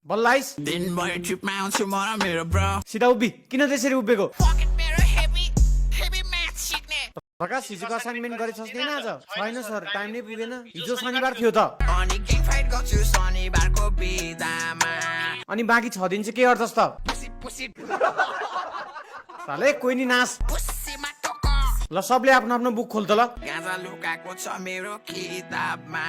बल्लाइस दिनभरि ट्रिपमा आउँछु म र मेरो ब्रो सिधा उभि किन त्यसरी उभिएको पकेट मेरो हेभी हेभी म्याथ सिक्ने प्रकाश हिजोको असाइनमेन्ट गरेछस् नि आज छैन सर टाइम नै पुगेन हिजो शनिबार थियो त अनि गेम फाइट गर्छु शनिबारको बिदामा अनि बाँकी 6 दिन चाहिँ के गर्छस् त पुसी पुसी साले कोही नि नास पुसीमा टोको ल सबले आफ्नो आफ्नो बुक खोल त ल गाजा लुकाएको छ मेरो किताबमा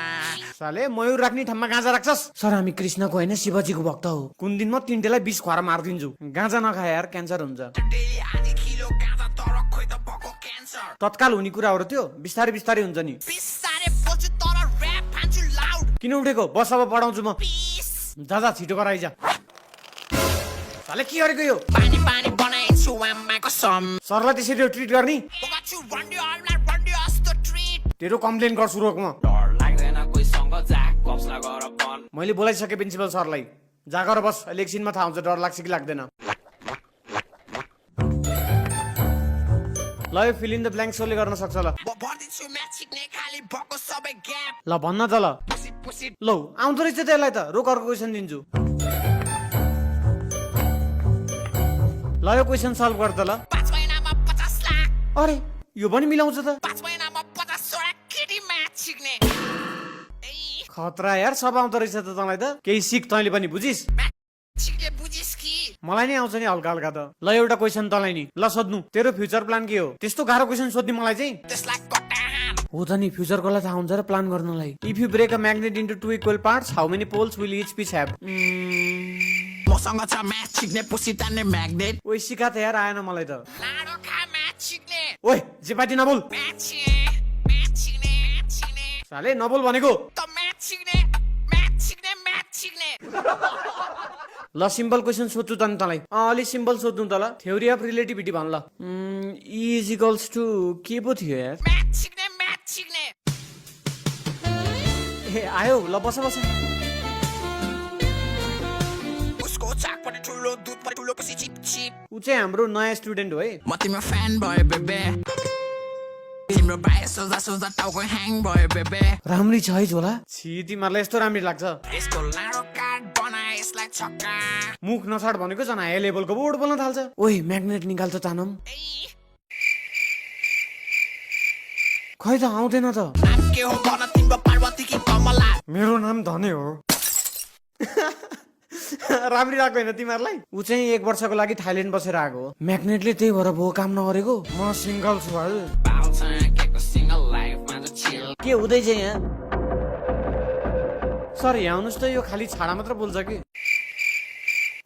साले मयूर राख्ने ठाउँमा गाँजा राख्छस् सर हामी कृष्णको होइन शिवजीको भक्त हो कुन दिन म तिनटेलाई 20 खुवाएर मारिदिन्छु गाँजा नखाए यार क्यान्सर हुन्छ डेली आधी किलो गाजा तर खोइ त भएको क्यान्सर तत्काल हुने कुराहरू त्यो बिस्तारै बिस्तारै हुन्छ नि बिस्तारै बोल्छु तर ऱ्याप हान्छु लाउड किन उठेको बस अब पढाउँछु म पिस जा छिटो गर आइज साले के गरेको यो पानी पानी बनाइछु आमाको सम सरलाई त्यसरी ट्रिट गर्ने बोकाछु वन्डी अललाई वन्डी अस्तो ट्रिट तेरो कम्प्लेन गर्छु रोकमा डर लाग्दैन कोहीसँग जाक कप्सला गर बन मैले बोलाइसके प्रिन्सिपल सरलाई जागर बस अहिले एकछिनमा थाहा हुन्छ डर लाग्छ कि लाग्दैन ल यो फिल इन द ब्ल्याङ्क सोले गर्न सक्छ ल भर्दिन्छु म्याच सिक्ने खाली भएको सबै ग्याप ल भन्न त ल पुसी पुसी लौ आउँदो रहेछ त्यसलाई त रोक अर्को क्वेसन दिन्छु ल यो क्वेसन सल्भ गर त ल 5 महिनामा 50 लाख अरे यो पनि मिलाउँछ त 5 महिनामा 50 वटा केटी म्याच सिक्ने खतरा यार सब आउँदो रहेछ त तँलाई त केही सिक तैँले पनि बुझिस् सिक्ने बुझिस कि मलाई नै आउँछ नि हल्का हल्का त ल एउटा क्वेसन तँलाई नि ल सोध्नु तेरो फ्युचर प्लान के हो त्यस्तो गाह्रो क्वेसन सोध्ने मलाई चाहिँ त्यसलाई कटाहान हो त नि फ्युचरको लागि थाहा हुन्छ र प्लान गर्नलाई if you break a magnet into 2 equal parts how many poles will each piece have मसँग छ म्याच सिक्ने पुसी तान्ने म्याग्नेट ओइ सिका त यार आएन मलाई त लाडो खा म्याच सिक्ने ओइ जे पाटी नबोल म्याच सिक्ने साले नबोल भनेको त म्याच सिक्ने ल सिम्पल क्वेसन सोध्छु त नि तँलाई अलि सिम्पल सोध्नु त ल थ्योरी अफ रिलेटिभिटी भन ल E इज इक्वल्स टु के पो थियो यार म्याच सिक्ने ए आयो ल बस बस उसको चाक पनि ठुलो दुध पनि ठुलो पछि चिप चिप ऊ चाहिँ हाम्रो नयाँ स्टुडेन्ट हो है म तिम्रो फ्यान भयो बेबे तिम्रो बाइ सोच्दा सोच्दा टाउको ह्याङ भयो बेबे राम्री छ है झोला छि तिमीहरूलाई यस्तो राम्री लाग्छ यसको लाडो कार्ड बनाए यसलाई छक्का मुख नछाड भनेको झन् हाई लेभलको बोर्ड बोल्न थाल्छ ओइ म्याग्नेट निकाल त तानम खै त आउँदैन त नाम के हो भन तिम्रो पार्वती कि कमला मेरो नाम धने हो राम्री लाग्यो होइन तिमीहरूलाई ऊ चाहिँ 1 वर्षको लागि थाइल्यान्ड बसेर आएको हो म्याग्नेटले त्यही भएर भो काम नगरेको म सिङ्गल छु है के हुँदैछ यहाँ सर यहाँ आउनुहोस् त यो खाली छाडा मात्र बोल्छ कि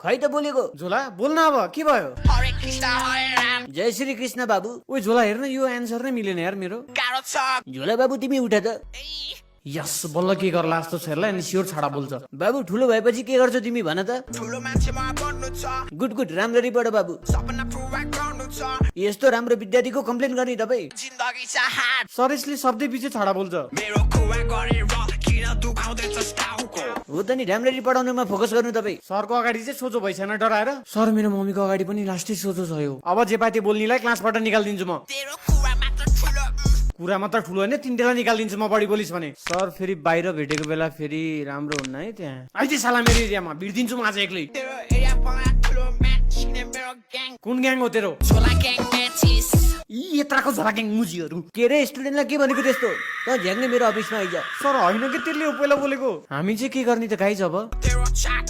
खै त बोलेको झोला बोल्न अब के भयो हरे कृष्ण हरे राम जय श्री कृष्ण बाबु ओइ झोला हेर्न यो एन्सर नै मिलेन यार मेरो गाह्रो छ झोला बाबु तिमी उठ त यस बल्ल के गर्ला जस्तो छ हेर्ला अनि स्योर छाडा बोल्छ बाबु ठुलो भएपछि के गर्छौ तिमी भन त ठुलो मान्छेमा बन्नु छ गुड गुड राम्ररी पढ बाबु सपना पुरा गर्नु छ यस्तो राम्रो विद्यार्थीको कम्प्लेन गर्ने तपाईँ जिन्दगी छ हार्ड सर यसले शब्दै पछि छाडा बोल्छ मेरो खुवा गरेर किन दुखाउँदैछ टाउको हो त नि राम्ररी पढाउनुमा फोकस गर्नु तपाईँ सरको अगाडि चाहिँ सोचो भइसकेन डराएर सर मेरो मम्मीको अगाडि पनि लास्टै सोचो छ यो अब जे पाटे बोल्नेलाई क्लासबाट निकालिदिन्छु म तेरो खुवा मात्र ठुलो कुरा मात्र ठुलो होइन तिनटेलाई निकालिदिन्छु म बढी बोलिस् भने सर फेरि बाहिर भेटेको बेला फेरि राम्रो हुन्न है त्यहाँ आइज साला मेरो एरियामा भिड्दिन्छु म आज एक्लै तेरो एरिया पला ठुलो म्याच सिक्ने मेरो ग्याङ कुन ग्याङ हो तेरो झोला ग्याङ म्याचिस यी यत्राको झोला ग्याङ मुजीहरू के रे स्टुडेन्टलाई के भनेको त्यस्तो त झ्याङ्ने मेरो अफिसमा आइज सर होइन कि त्यसले पहिला बोलेको हामी चाहिँ के गर्ने त गाइज अब तेरो चाक